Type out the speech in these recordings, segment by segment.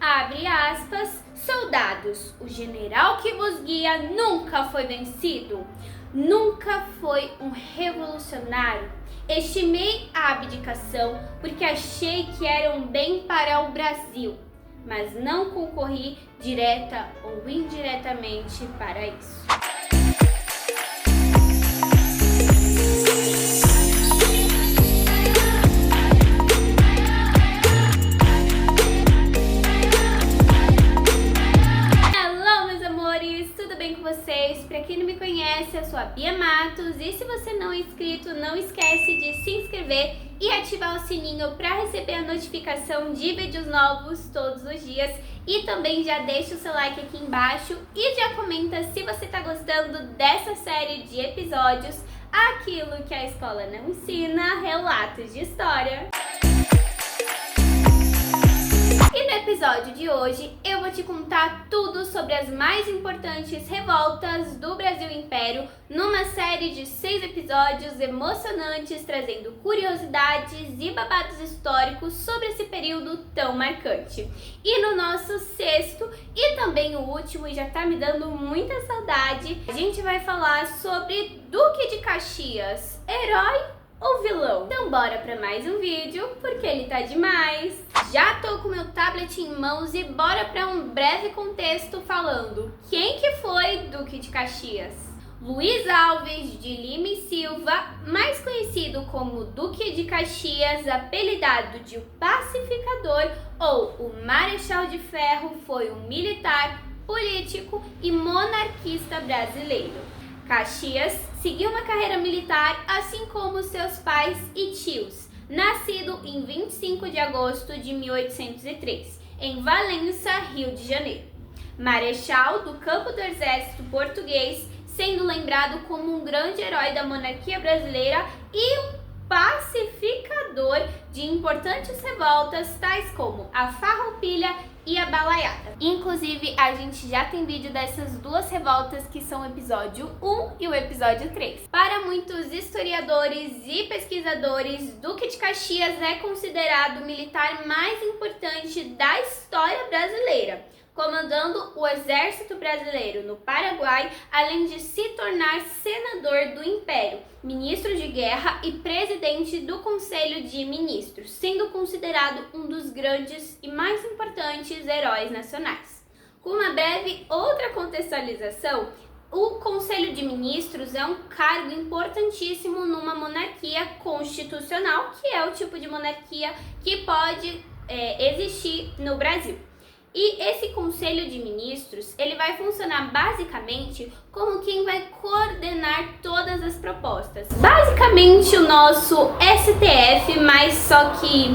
Abre aspas, soldados, o general que vos guia nunca foi vencido, nunca foi um revolucionário. Estimei a abdicação porque achei que era um bem para o Brasil, mas não concorri direta ou indiretamente para isso. Pra quem não me conhece, eu sou a Bia Matos e se você não é inscrito, não esquece de se inscrever e ativar o sininho para receber a notificação de vídeos novos todos os dias. E também já deixa o seu like aqui embaixo e já comenta se você tá gostando dessa série de episódios, aquilo que a escola não ensina, relatos de história. E no episódio de hoje eu vou te contar tudo sobre as mais importantes revoltas do Brasil Império numa série de 6 episódios emocionantes, trazendo curiosidades e babados históricos sobre esse período tão marcante. E no nosso sexto e também o último, e já tá me dando muita saudade, a gente vai falar sobre Duque de Caxias, herói ou vilão? Então bora pra mais um vídeo, porque ele tá demais! Já tô com meu tablet em mãos e bora pra um breve contexto falando quem que foi Duque de Caxias. Luiz Alves de Lima e Silva, mais conhecido como Duque de Caxias, apelidado de o Pacificador ou o Marechal de Ferro, foi um militar, político e monarquista brasileiro. Caxias seguiu uma carreira militar assim como seus pais e tios, nascido em 25 de agosto de 1803, em Valença, Rio de Janeiro. Marechal do campo do exército português, sendo lembrado como um grande herói da monarquia brasileira e um pacificador de importantes revoltas, tais como a Farroupilha e a Balaiada. Inclusive, a gente já tem vídeo dessas duas revoltas, que são o episódio 1 e o episódio 3. Para muitos historiadores e pesquisadores, Duque de Caxias é considerado o militar mais importante da história brasileira, comandando o exército brasileiro no Paraguai, além de se tornar senador do Império, ministro de guerra e presidente do Conselho de Ministros, sendo considerado um dos grandes e mais importantes heróis nacionais. Com uma breve outra contextualização, o Conselho de Ministros é um cargo importantíssimo numa monarquia constitucional, que é o tipo de monarquia que pode existir no Brasil. E esse Conselho de Ministros, ele vai funcionar basicamente como quem vai coordenar todas as propostas. Basicamente o nosso STF, mas só que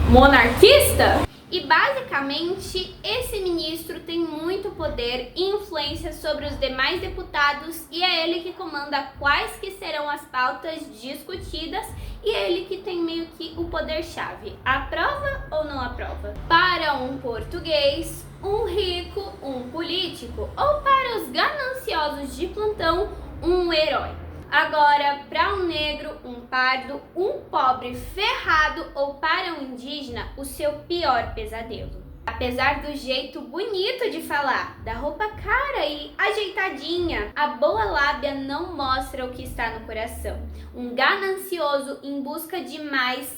monarquista. E basicamente esse ministro tem muito poder e influência sobre os demais deputados e é ele que comanda quais que serão as pautas discutidas e é ele que tem meio que o poder-chave. Aprova ou não aprova? Para um português, um rico, um político, ou para os gananciosos de plantão, um herói. Agora, para um negro, um pardo, um pobre ferrado ou para um indígena, o seu pior pesadelo. Apesar do jeito bonito de falar, da roupa cara e ajeitadinha, a boa lábia não mostra o que está no coração. Um ganancioso em busca de mais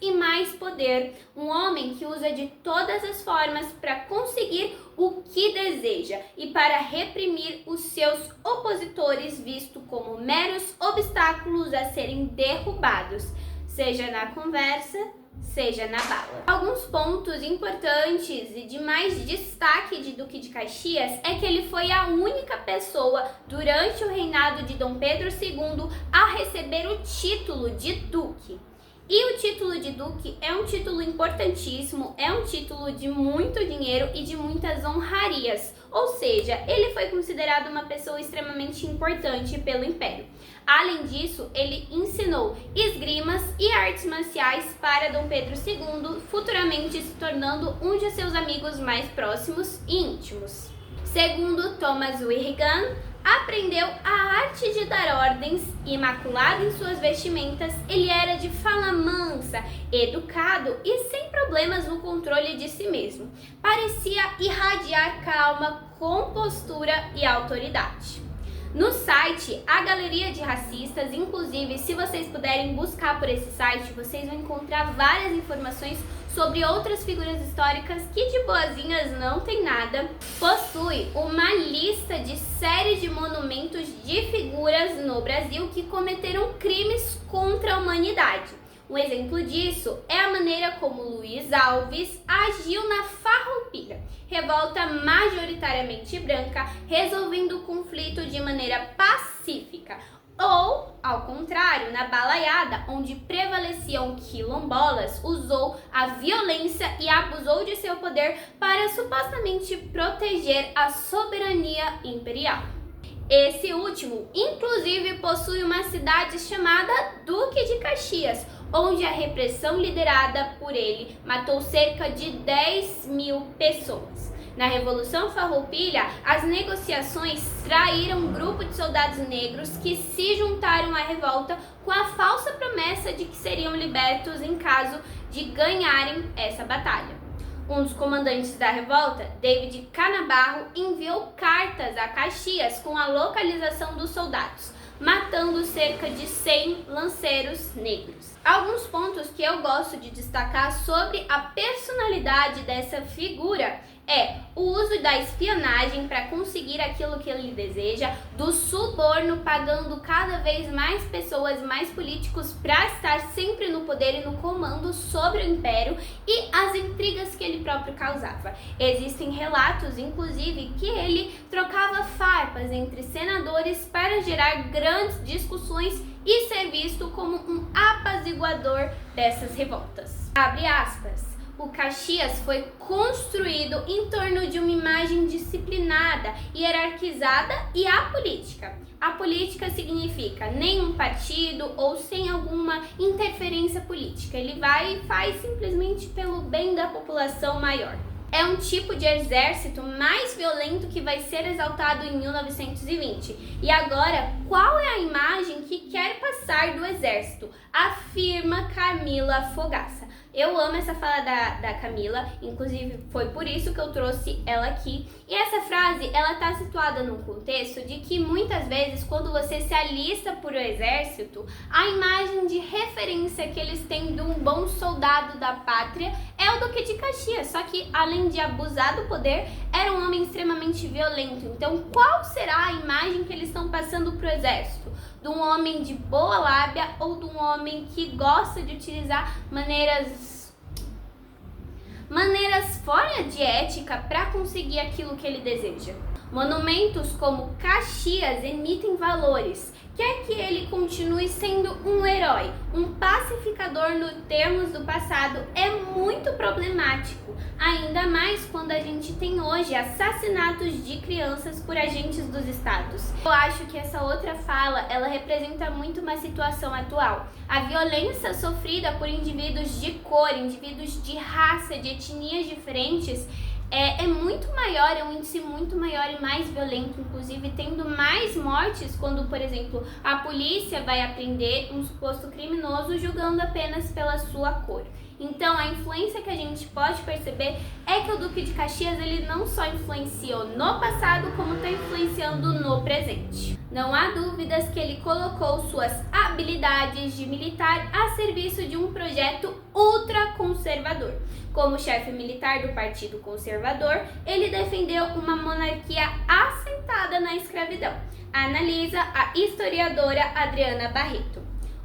e mais poder, um homem que usa de todas as formas para conseguir o que deseja e para reprimir os seus opositores, visto como meros obstáculos a serem derrubados, seja na conversa, seja na bala. Alguns pontos importantes e de mais destaque de Duque de Caxias é que ele foi a única pessoa durante o reinado de Dom Pedro II a receber o título de Duque. E o título de Duque é um título importantíssimo, é um título de muito dinheiro e de muitas honrarias, ou seja, ele foi considerado uma pessoa extremamente importante pelo Império. Além disso, ele ensinou esgrimas e artes marciais para Dom Pedro II, futuramente se tornando um de seus amigos mais próximos e íntimos. Segundo Thomas Wirrigan, aprendeu a arte de dar ordens, imaculado em suas vestimentas, ele era de fala mansa, educado e sem problemas no controle de si mesmo. Parecia irradiar calma, compostura e autoridade. No site, a Galeria de Racistas, inclusive, se vocês puderem buscar por esse site, vocês vão encontrar várias informações sobre outras figuras históricas que de boazinhas não tem nada. Possui uma lista de série de monumentos de figuras no Brasil que cometeram crimes contra a humanidade. Um exemplo disso é a maneira como Luiz Alves agiu na Farroupilha, revolta majoritariamente branca, resolvendo o conflito de maneira pacífica. Ou, ao contrário, na Balaiada, onde prevaleciam quilombolas, usou a violência e abusou de seu poder para supostamente proteger a soberania imperial. Esse último, inclusive, possui uma cidade chamada Duque de Caxias, onde a repressão liderada por ele matou cerca de 10.000 pessoas. Na Revolução Farroupilha, as negociações traíram um grupo de soldados negros que se juntaram à revolta com a falsa promessa de que seriam libertos em caso de ganharem essa batalha. Um dos comandantes da revolta, David Canabarro, enviou cartas a Caxias com a localização dos soldados, matando cerca de 100 lanceiros negros. Alguns pontos que eu gosto de destacar sobre a personalidade dessa figura é o uso da espionagem para conseguir aquilo que ele deseja, do suborno, pagando cada vez mais pessoas, mais políticos para estar sempre no poder e no comando sobre o império, e as intrigas que ele próprio causava. Existem relatos, inclusive, que ele trocava farpas entre senadores para gerar grandes discussões e ser visto como um apaziguador dessas revoltas. Abre aspas. O Caxias foi construído em torno de uma imagem disciplinada, hierarquizada e apolítica. Apolítica significa nenhum partido ou sem alguma interferência política. Ele vai e faz simplesmente pelo bem da população maior. É um tipo de exército mais violento que vai ser exaltado em 1920. E agora, qual é a imagem que quer passar do exército? Afirma Camila Fogaça. Eu amo essa fala da Camila, inclusive foi por isso que eu trouxe ela aqui. E essa frase, ela está situada num contexto de que muitas vezes, quando você se alista para o exército, a imagem de referência que eles têm de um bom soldado da pátria é o Duque de Caxias. Só que, além de abusar do poder, era um homem extremamente violento. Então, qual será a imagem que eles estão passando para o exército? De um homem de boa lábia ou de um homem que gosta de utilizar maneiras fora de ética para conseguir aquilo que ele deseja. Monumentos como Caxias emitem valores. Quer que ele continue sendo um herói, um pacificador nos termos do passado, é muito problemático. Ainda mais quando a gente tem hoje assassinatos de crianças por agentes dos estados. Eu acho que essa outra fala, ela representa muito uma situação atual. A violência sofrida por indivíduos de cor, indivíduos de raça, de etnias diferentes, é muito maior, é um índice muito maior e mais violento, inclusive tendo mais mortes quando, por exemplo, a polícia vai apreender um suposto criminoso julgando apenas pela sua cor. Então, a influência que a gente pode perceber é que o Duque de Caxias, ele não só influenciou no passado, como está influenciando no presente. Não há dúvidas que ele colocou suas habilidades de militar a serviço de um projeto ultraconservador. Como chefe militar do Partido Conservador, ele defendeu uma monarquia assentada na escravidão. Analisa a historiadora Adriana Barreto.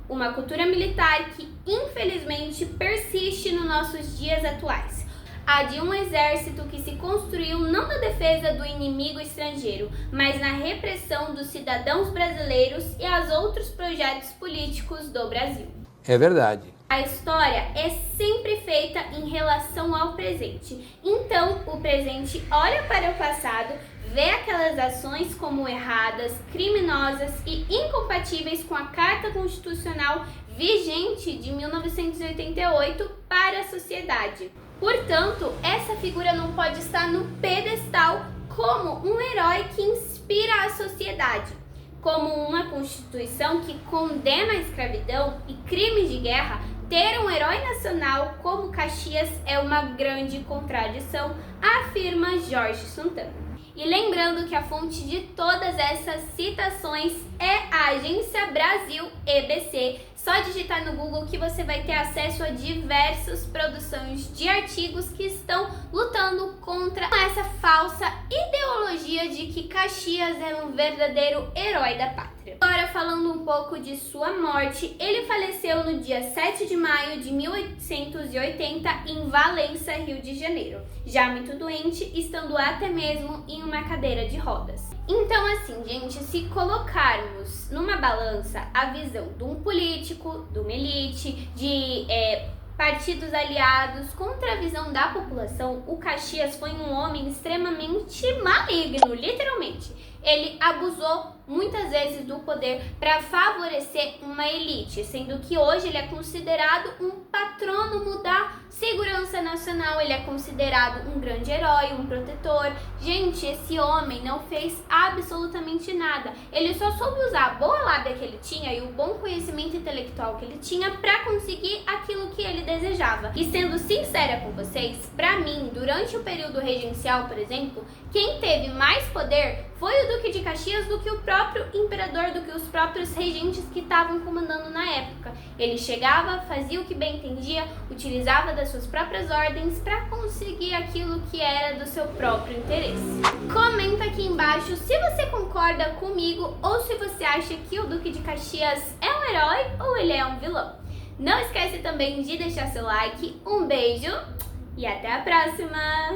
Uma cultura militar que, infelizmente, persiste nos nossos dias atuais. A de um exército que se construiu não na defesa do inimigo estrangeiro, mas na repressão dos cidadãos brasileiros e aos outros projetos políticos do Brasil. É verdade. A história é sempre feita em relação ao presente. Então, o presente olha para o passado, vê aquelas ações como erradas, criminosas e incompatíveis com a Carta Constitucional vigente de 1988 para a sociedade. Portanto, essa figura não pode estar no pedestal como um herói que inspira a sociedade, como uma Constituição que condena a escravidão e crimes de guerra. Ter um herói nacional como Caxias é uma grande contradição, afirma Jorge Santana. E lembrando que a fonte de todas essas citações é a Agência Brasil EBC. Só digitar no Google que você vai ter acesso a diversas produções de artigos que estão lutando contra essa falsa ideologia de que Caxias é um verdadeiro herói da pátria. Agora, falando um pouco de sua morte, ele faleceu no dia 7 de maio de 1880 em Valença, Rio de Janeiro, já muito doente, estando até mesmo em uma cadeira de rodas. Então, assim, gente, se colocarmos numa balança a visão de um político, de uma elite, de partidos aliados contra a visão da população, o Caxias foi um homem extremamente maligno, literalmente. Ele abusou muitas vezes do poder para favorecer uma elite, sendo que hoje ele é considerado um patrônomo da segurança nacional, ele é considerado um grande herói, um protetor. Gente, esse homem não fez absolutamente nada, ele só soube usar a boa lábia que ele tinha e o bom conhecimento intelectual que ele tinha para conseguir aquilo que ele desejava. E sendo sincera com vocês, para mim, durante o período regencial, por exemplo, quem teve mais poder foi o Duque de Caxias do que o próprio imperador, do que os próprios regentes que estavam comandando na época. Ele chegava, fazia o que bem entendia, utilizava das suas próprias ordens para conseguir aquilo que era do seu próprio interesse. Comenta aqui embaixo se você concorda comigo ou se você acha que o Duque de Caxias é um herói ou ele é um vilão. Não esquece também de deixar seu like, um beijo e até a próxima!